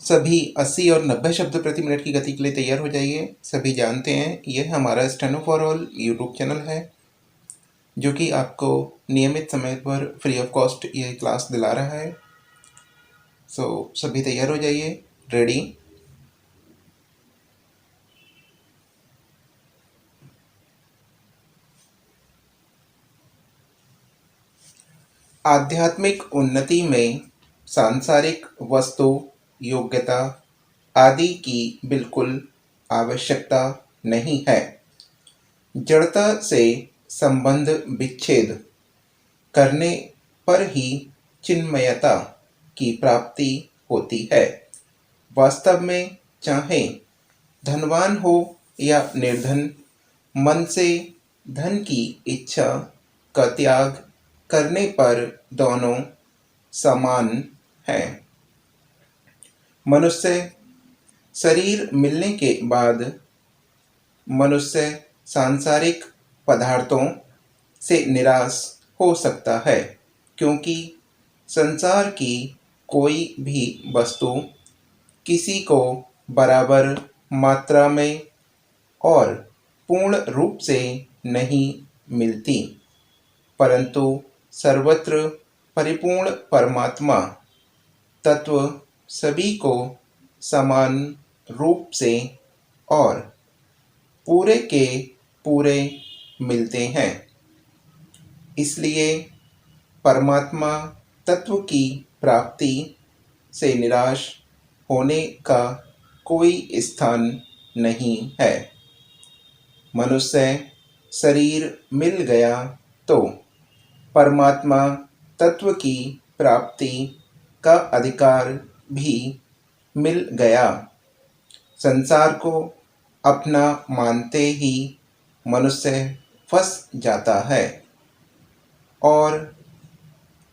सभी 80 और 90 शब्द प्रति मिनट की गति के लिए तैयार हो जाइए। सभी जानते हैं यह हमारा steno for all YouTube channel है, जो कि आपको नियमित समय पर फ्री ऑफ कॉस्ट यह क्लास दिला रहा है। सभी तैयार हो जाइए। रेडी। आध्यात्मिक उन्नति में सांसारिक वस्तु, योग्यता आदि की बिल्कुल आवश्यकता नहीं है। जड़ता से संबंध विच्छेद करने पर ही चिन्मयता की प्राप्ति होती है। वास्तव में चाहे धनवान हो या निर्धन, मन से धन की इच्छा का त्याग करने पर दोनों समान हैं। मनुष्य शरीर मिलने के बाद मनुष्य सांसारिक पदार्थों से निराश हो सकता है, क्योंकि संसार की कोई भी वस्तु किसी को बराबर मात्रा में और पूर्ण रूप से नहीं मिलती, परंतु सर्वत्र परिपूर्ण परमात्मा तत्व सभी को समान रूप से और पूरे के पूरे मिलते हैं। इसलिए परमात्मा तत्व की प्राप्ति से निराश होने का कोई स्थान नहीं है। मनुष्य शरीर मिल गया तो परमात्मा तत्व की प्राप्ति का अधिकार भी मिल गया। संसार को अपना मानते ही मनुष्य फंस जाता है और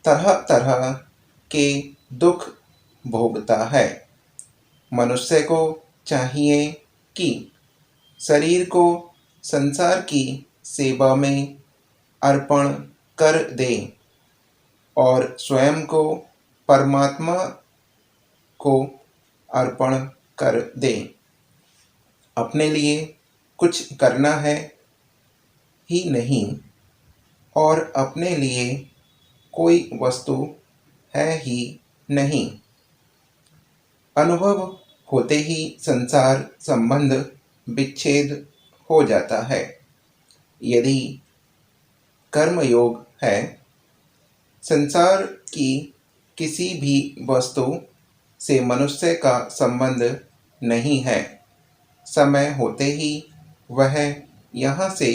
तरह तरह के दुख भोगता है। मनुष्य को चाहिए कि शरीर को संसार की सेवा में अर्पण कर दे और स्वयं को परमात्मा को अर्पण कर दे। अपने लिए कुछ करना है ही नहीं और अपने लिए कोई वस्तु है ही नहीं। अनुभव होते ही संसार संबंध विच्छेद हो जाता है। यदि कर्मयोग है, संसार की किसी भी वस्तु से मनुष्य का संबंध नहीं है। समय होते ही वह यहाँ से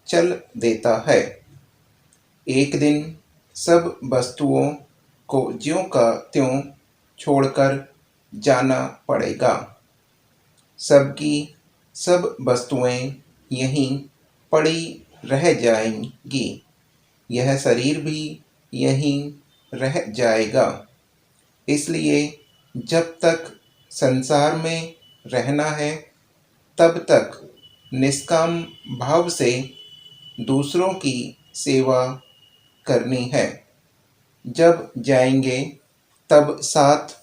चल देता है। एक दिन सब वस्तुओं को ज्यों का त्यों छोड़कर जाना पड़ेगा। सबकी सब वस्तुएं यहीं पड़ी रह जाएंगी। यह शरीर भी यहीं रह जाएगा। इसलिए जब तक संसार में रहना है, तब तक निष्काम भाव से दूसरों की सेवा करनी है। जब जाएंगे तब साथ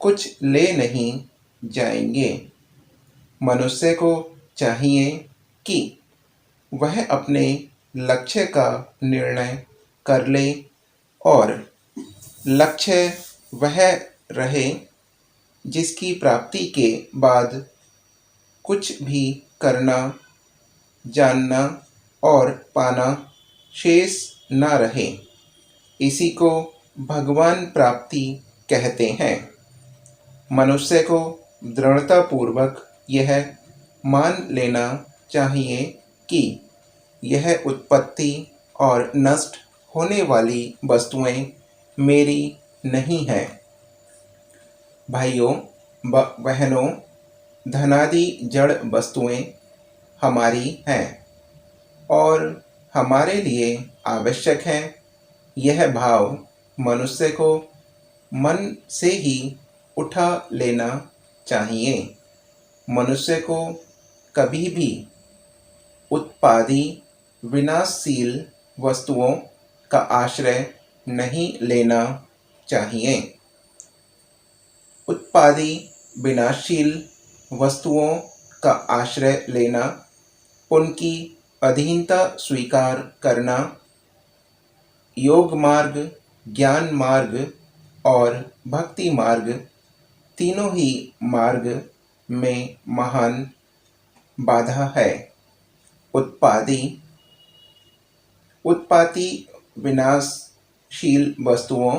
कुछ ले नहीं जाएंगे। मनुष्य को चाहिए कि वह अपने लक्ष्य का निर्णय कर ले और लक्ष्य वह रहे जिसकी प्राप्ति के बाद कुछ भी करना, जानना और पाना शेष न रहे। इसी को भगवान प्राप्ति कहते हैं। मनुष्य को दृढ़तापूर्वक यह मान लेना चाहिए कि यह उत्पत्ति और नष्ट होने वाली वस्तुएं मेरी नहीं हैं। भाइयों बहनों, धनादि जड़ वस्तुएं हमारी हैं और हमारे लिए आवश्यक हैं। यह भाव मनुष्य को मन से ही उठा लेना चाहिए। मनुष्य को कभी भी उत्पादी विनाशशील वस्तुओं का आश्रय नहीं लेना चाहिए। उत्पादी विनाशशील वस्तुओं का आश्रय लेना, उनकी अधीनता स्वीकार करना, योग मार्ग, ज्ञान मार्ग और भक्ति मार्ग तीनों ही मार्ग में महान बाधा है। उत्पादी उत्पाती विनाशशील वस्तुओं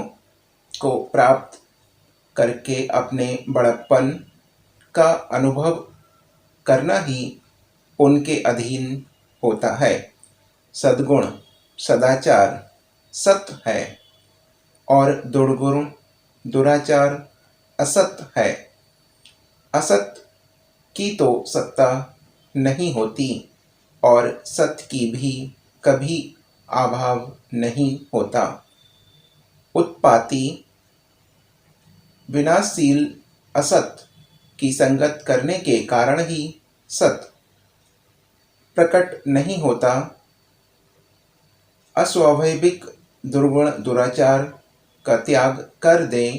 को प्राप्त करके अपने बड़प्पन का अनुभव करना ही उनके अधीन होता है। सद्गुण सदाचार सत है और दुर्गुण दुराचार असत है। असत की तो सत्ता नहीं होती और सत की भी कभी अभाव नहीं होता। उत्पाती विनाशशील असत की संगत करने के कारण ही सत प्रकट नहीं होता। अस्वाभाविक दुर्गुण दुराचार का त्याग कर दें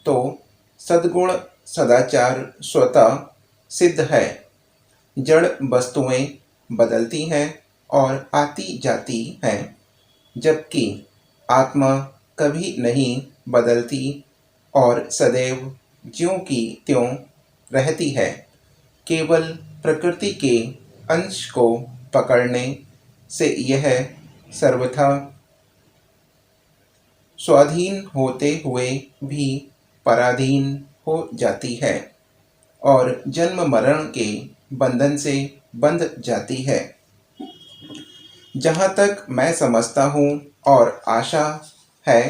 तो सद्गुण सदाचार स्वतः सिद्ध है। जड़ वस्तुएं बदलती हैं और आती जाती हैं, जबकि आत्मा कभी नहीं बदलती और सदैव ज्यों की त्यों रहती है। केवल प्रकृति के अंश को पकड़ने से यह सर्वथा स्वाधीन होते हुए भी पराधीन हो जाती है और जन्म मरण के बंधन से बंध जाती है। जहाँ तक मैं समझता हूँ और आशा है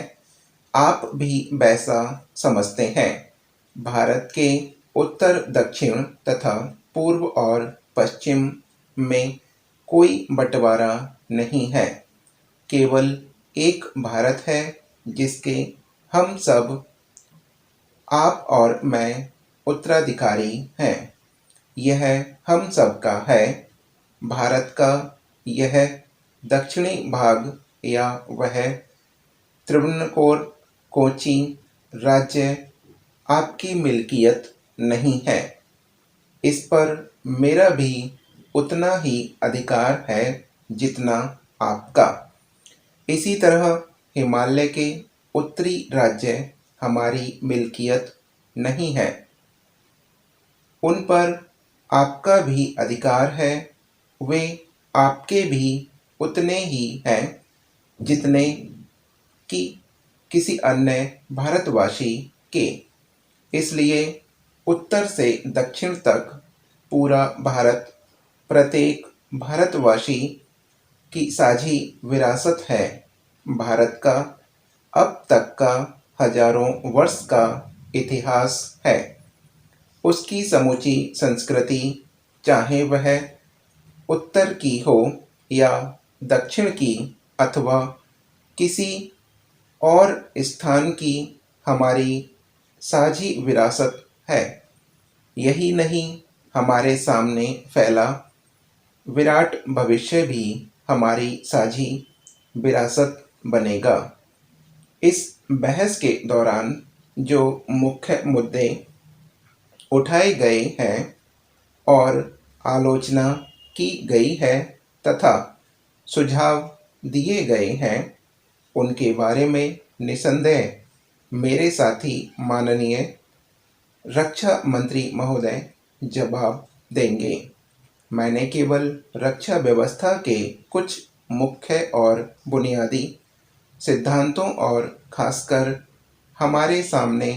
आप भी वैसा समझते हैं, भारत के उत्तर दक्षिण तथा पूर्व और पश्चिम में कोई बंटवारा नहीं है। केवल एक भारत है जिसके हम सब, आप और मैं, उत्तराधिकारी हैं। यह हम सब का है। भारत का यह दक्षिणी भाग या वह त्रिभुवनकोर कोची राज्य आपकी मिल्कियत नहीं है। इस पर मेरा भी उतना ही अधिकार है जितना आपका। इसी तरह हिमालय के उत्तरी राज्य हमारी मिल्कियत नहीं है। उन पर आपका भी अधिकार है। वे आपके भी उतने ही हैं जितने कि किसी अन्य भारतवासी के। इसलिए उत्तर से दक्षिण तक पूरा भारत प्रत्येक भारतवासी की साझी विरासत है। भारत का अब तक का हजारों वर्ष का इतिहास है। उसकी समूची संस्कृति, चाहे वह उत्तर की हो या दक्षिण की अथवा किसी और स्थान की, हमारी साझी विरासत है। यही नहीं, हमारे सामने फैला विराट भविष्य भी हमारी साझी विरासत बनेगा। इस बहस के दौरान जो मुख्य मुद्दे उठाए गए हैं और आलोचना की गई है तथा सुझाव दिए गए हैं, उनके बारे में निसंदेह मेरे साथी माननीय रक्षा मंत्री महोदय जवाब देंगे। मैंने केवल रक्षा व्यवस्था के कुछ मुख्य और बुनियादी सिद्धांतों और खासकर हमारे सामने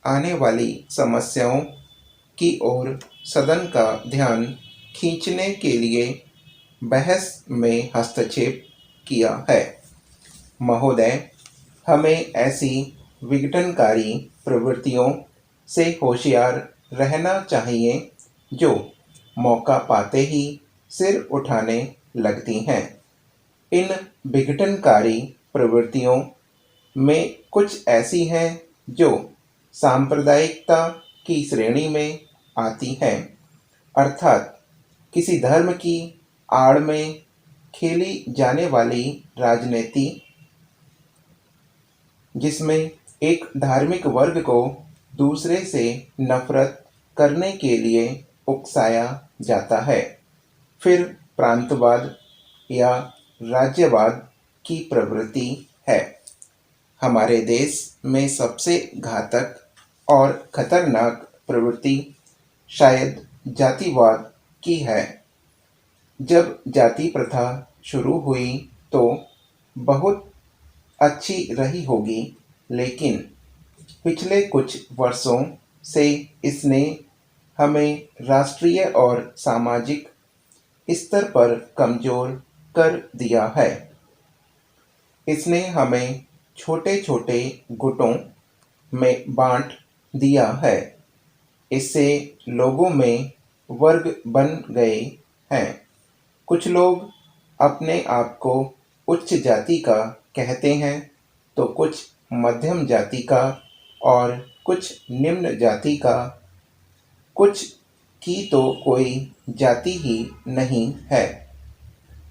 आने वाली समस्याओं की ओर सदन का ध्यान खींचने के लिए बहस में हस्तक्षेप किया है। महोदय, हमें ऐसी विघटनकारी प्रवृत्तियों से होशियार रहना चाहिए जो मौका पाते ही सिर उठाने लगती हैं। इन विघटनकारी प्रवृत्तियों में कुछ ऐसी हैं जो सांप्रदायिकता की श्रेणी में आती हैं, अर्थात किसी धर्म की आड़ में खेली जाने वाली राजनीति, जिसमें एक धार्मिक वर्ग को दूसरे से नफरत करने के लिए उकसाया जाता है। फिर प्रांतवाद या राज्यवाद की प्रवृत्ति है। हमारे देश में सबसे घातक और खतरनाक प्रवृत्ति शायद जातिवाद की है। जब जाति प्रथा शुरू हुई तो बहुत अच्छी रही होगी, लेकिन पिछले कुछ वर्षों से इसने हमें राष्ट्रीय और सामाजिक स्तर पर कमज़ोर कर दिया है। इसने हमें छोटे-छोटे गुटों में बाँट दिया है। इससे लोगों में वर्ग बन गए हैं। कुछ लोग अपने आप को उच्च जाति का कहते हैं, तो कुछ मध्यम जाति का और कुछ निम्न जाति का, कुछ की तो कोई जाति ही नहीं है।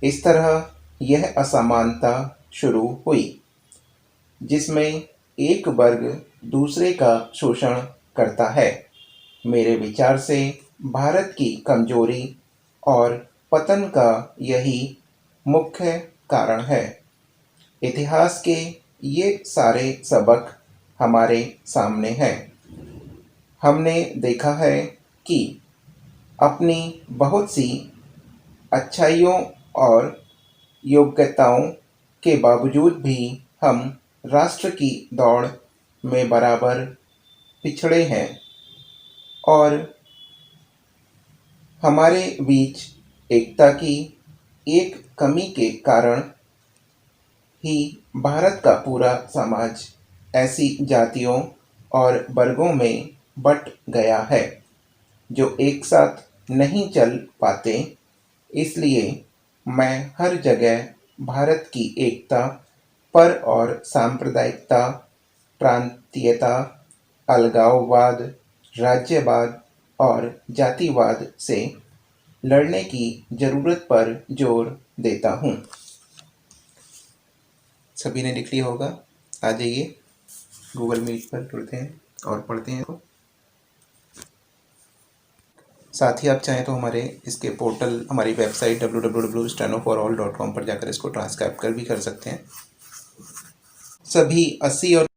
इस तरह यह असमानता शुरू हुई, जिसमें एक वर्ग दूसरे का शोषण करता है। मेरे विचार से भारत की कमजोरी और पतन का यही मुख्य कारण है। इतिहास के ये सारे सबक हमारे सामने हैं। हमने देखा है कि अपनी बहुत सी अच्छाइयों और योग्यताओं के बावजूद भी हम राष्ट्र की दौड़ में बराबर पिछड़े हैं और हमारे बीच एकता की एक कमी के कारण ही भारत का पूरा समाज ऐसी जातियों और वर्गों में बँट गया है जो एक साथ नहीं चल पाते। इसलिए मैं हर जगह भारत की एकता पर और सांप्रदायिकता, प्रांतीयता, अलगाववाद, राज्यवाद और जातिवाद से लड़ने की ज़रूरत पर जोर देता हूँ। सभी ने लिख लिया होगा। आ जाइए गूगल मीट पर जुड़ते हैं और पढ़ते हैं। साथ ही आप चाहें तो हमारे इसके पोर्टल, हमारी वेबसाइट www.stenoforall.com पर जाकर इसको ट्रांसक्राइब कर भी कर सकते हैं। सभी 80 और